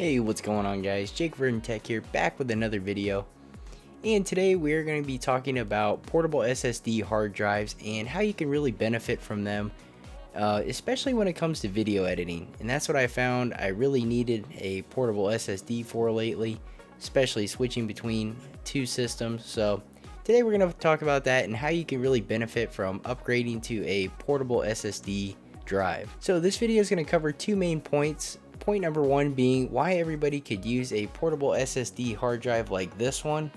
Hey, what's going on guys? Jake Verdon Tech here, back with another video. And today we're going to be talking about portable SSD hard drives and how you can really benefit from them, especially when it comes to video editing. And that's what I found I really needed a portable SSD for lately, especially switching between two systems. So today we're going to talk about that and how you can really benefit from upgrading to a portable SSD drive. So this video is going to cover two main points. Point number one being why everybody could use a portable SSD hard drive like this one.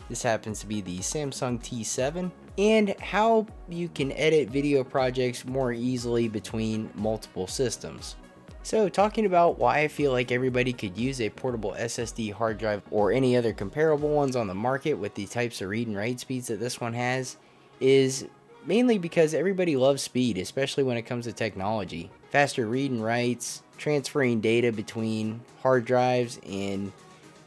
This happens to be the Samsung T7, and how you can edit video projects more easily between multiple systems. So talking about why I feel like everybody could use a portable SSD hard drive or any other comparable ones on the market with the types of read and write speeds that this one has is mainly because everybody loves speed, especially when it comes to technology. Faster read and writes, transferring data between hard drives and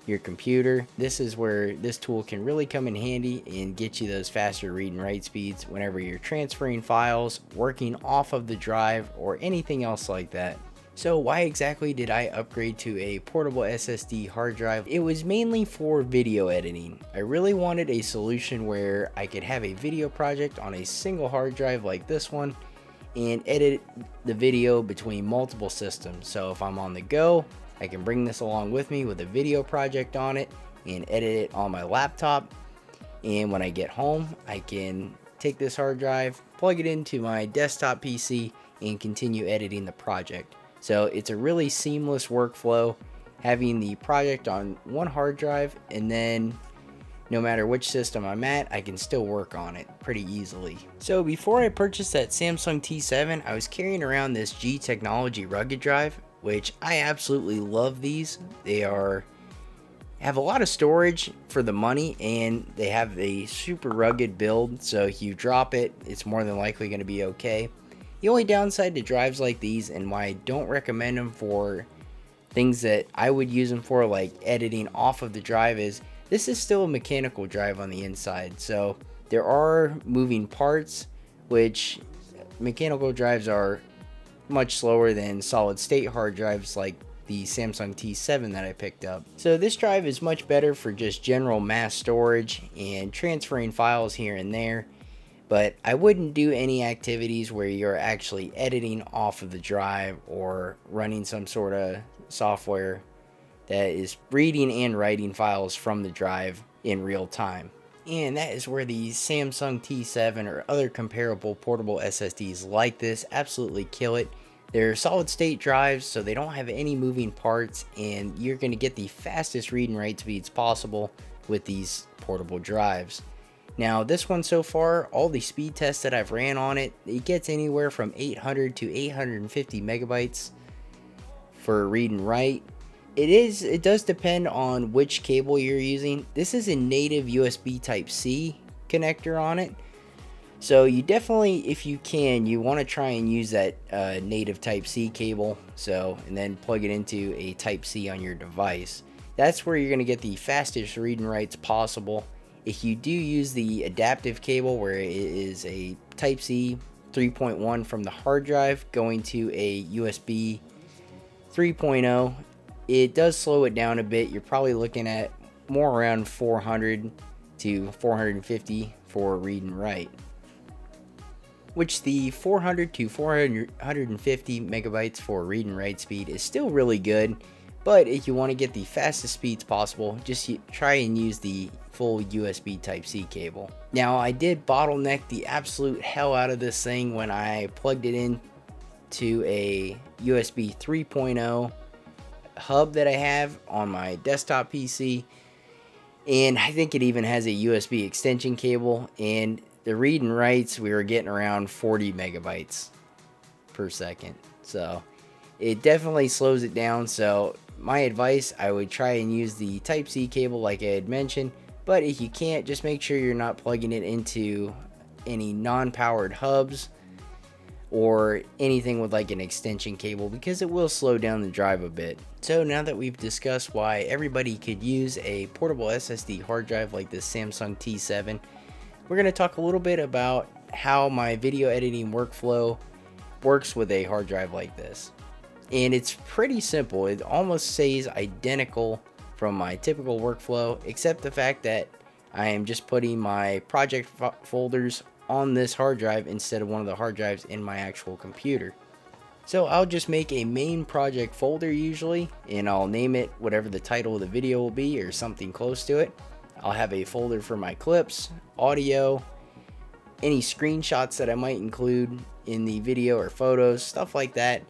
your computer. This is where this tool can really come in handy and get you those faster read and write speeds whenever you're transferring files, working off of the drive, or anything else like that. So why exactly did I upgrade to a portable SSD hard drive? It was mainly for video editing. I really wanted a solution where I could have a video project on a single hard drive like this one and edit the video between multiple systems. So if I'm on the go, I can bring this along with me with a video project on it and edit it on my laptop. And when I get home, I can take this hard drive, plug it into my desktop PC, and continue editing the project. So it's a really seamless workflow having the project on one hard drive, and then no matter which system I'm at, I can still work on it pretty easily. So before I purchased that Samsung T7, I was carrying around this G Technology rugged drive, which I absolutely love these. They have a lot of storage for the money, and they have a super rugged build, so if you drop it, it's more than likely going to be okay. The only downside to drives like these, and why I don't recommend them for things that I would use them for, like editing off of the drive, is this is still a mechanical drive on the inside. So there are moving parts, which mechanical drives are much slower than solid state hard drives like the Samsung T7 that I picked up. So this drive is much better for just general mass storage and transferring files here and there. But I wouldn't do any activities where you're actually editing off of the drive or running some sort of software that is reading and writing files from the drive in real time. And that is where the Samsung T7 or other comparable portable SSDs like this absolutely kill it. They're solid state drives, so they don't have any moving parts, and you're going to get the fastest read and write speeds possible with these portable drives. Now this one so far, all the speed tests that I've ran on it, it gets anywhere from 800 to 850 megabytes for read and write. It does depend on which cable you're using. This is a native USB Type-C connector on it. So you definitely, if you can, you want to try and use that native Type-C cable. And then plug it into a Type-C on your device. That's where you're going to get the fastest read and writes possible. If you do use the adaptive cable, where it is a Type-C 3.1 from the hard drive going to a USB 3.0, it does slow it down a bit. You're probably looking at more around 400 to 450 for read and write, which the 400 to 450 megabytes for read and write speed is still really good. But if you want to get the fastest speeds possible, just try and use the full USB Type-C cable. Now I did bottleneck the absolute hell out of this thing when I plugged it in to a USB 3.0 hub that I have on my desktop PC, and I think it even has a USB extension cable, and the read and writes, we were getting around 40 megabytes per second. So it definitely slows it down. So my advice, I would try and use the Type-C cable like I had mentioned, but if you can't, just make sure you're not plugging it into any non-powered hubs or anything with like an extension cable, because it will slow down the drive a bit. So now that we've discussed why everybody could use a portable SSD hard drive like this Samsung T7, we're going to talk a little bit about how my video editing workflow works with a hard drive like this. And it's pretty simple. It almost stays identical from my typical workflow, except the fact that I am just putting my project folders on this hard drive instead of one of the hard drives in my actual computer. So I'll just make a main project folder usually, and I'll name it whatever the title of the video will be or something close to it. I'll have a folder for my clips, audio, any screenshots that I might include in the video or photos, stuff like that.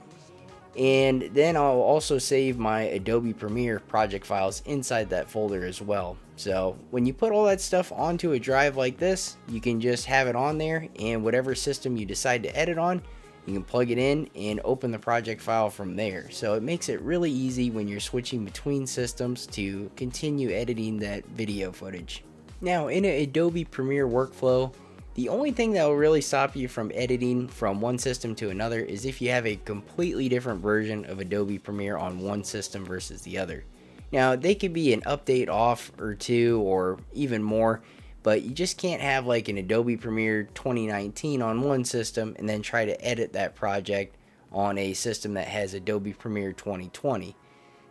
And then I'll also save my Adobe Premiere project files inside that folder as well. So when you put all that stuff onto a drive like this, you can just have it on there, and whatever system you decide to edit on, you can plug it in and open the project file from there. So it makes it really easy when you're switching between systems to continue editing that video footage. Now in an Adobe Premiere workflow, the only thing that will really stop you from editing from one system to another is if you have a completely different version of Adobe Premiere on one system versus the other. Now they could be an update off or two or even more, but you just can't have like an Adobe Premiere 2019 on one system and then try to edit that project on a system that has Adobe Premiere 2020.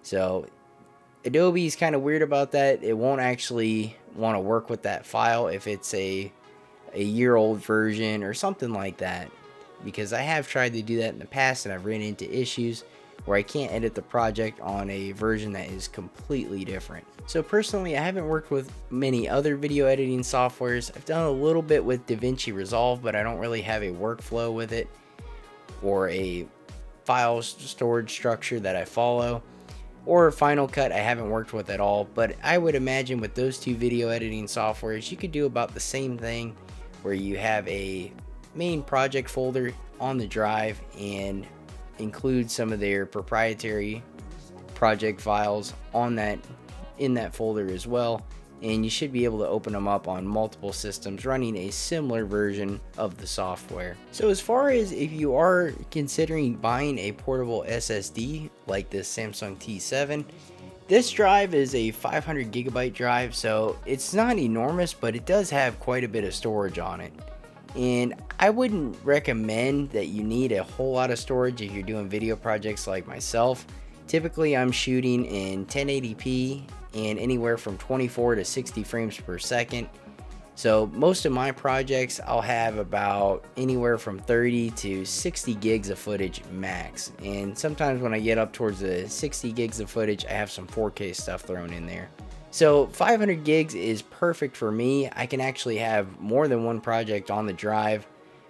So Adobe is kind of weird about that. It won't actually want to work with that file if it's a year-old version or something like that, because I have tried to do that in the past and I've ran into issues where I can't edit the project on a version that is completely different. So personally, I haven't worked with many other video editing softwares. I've done a little bit with DaVinci Resolve, but I don't really have a workflow with it or a file storage structure that I follow. Or Final Cut I haven't worked with at all, but I would imagine with those two video editing softwares you could do about the same thing, where you have a main project folder on the drive and include some of their proprietary project files on that, in that folder as well, and you should be able to open them up on multiple systems running a similar version of the software. So as far as if you are considering buying a portable SSD like this Samsung T7, this drive is a 500 gigabyte drive, so it's not enormous, but it does have quite a bit of storage on it. And I wouldn't recommend that you need a whole lot of storage if you're doing video projects like myself. Typically I'm shooting in 1080p and anywhere from 24 to 60 frames per second. So most of my projects I'll have about anywhere from 30 to 60 gigs of footage max. And sometimes when I get up towards the 60 gigs of footage, I have some 4K stuff thrown in there. So 500 gigs is perfect for me. I can actually have more than one project on the drive,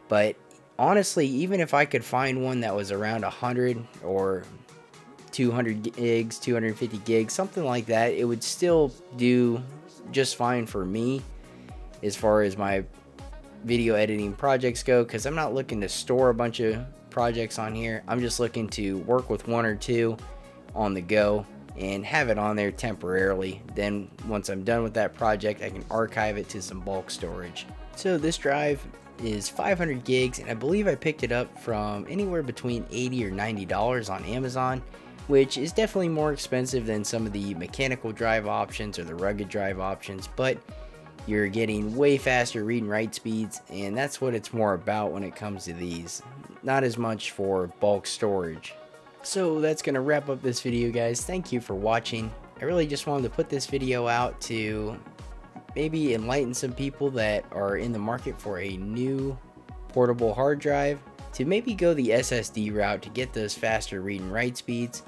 but honestly, even if I could find one that was around 100 or 200 gigs, 250 gigs, something like that, it would still do just fine for me as far as my video editing projects go, because I'm not looking to store a bunch of projects on here. I'm just looking to work with one or two on the go and have it on there temporarily. Then once I'm done with that project, I can archive it to some bulk storage. So this drive is 500 gigs, and I believe I picked it up from anywhere between $80 or $90 on Amazon, which is definitely more expensive than some of the mechanical drive options or the rugged drive options, but you're getting way faster read and write speeds, and that's what it's more about when it comes to these, not as much for bulk storage. So that's going to wrap up this video, guys. Thank you for watching. I really just wanted to put this video out to maybe enlighten some people that are in the market for a new portable hard drive, to maybe go the SSD route to get those faster read and write speeds,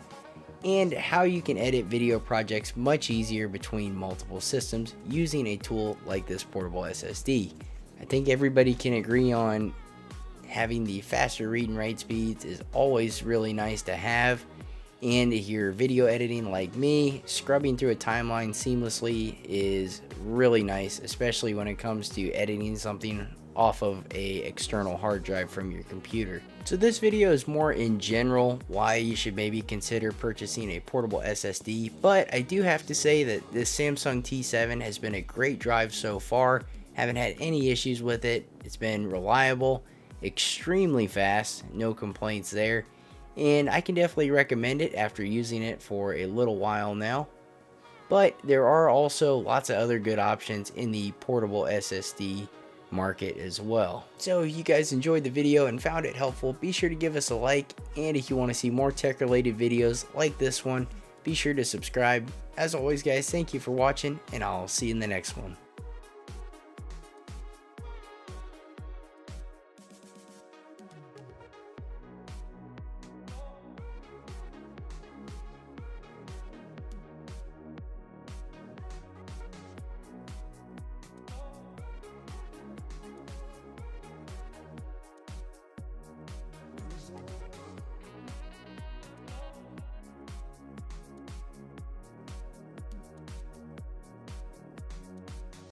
and how you can edit video projects much easier between multiple systems using a tool like this portable SSD. I think everybody can agree on having the faster read and write speeds is always really nice to have, and if you're video editing like me, scrubbing through a timeline seamlessly is really nice, especially when it comes to editing something off of a external hard drive from your computer. So this video is more in general why you should maybe consider purchasing a portable SSD, but I do have to say that this Samsung T7 has been a great drive so far. Haven't had any issues with it. It's been reliable, extremely fast, no complaints there, and I can definitely recommend it after using it for a little while now. But there are also lots of other good options in the portable SSD market as well. So if you guys enjoyed the video and found it helpful, be sure to give us a like, and if you want to see more tech related videos like this one, be sure to subscribe. As always guys, thank you for watching, and I'll see you in the next one.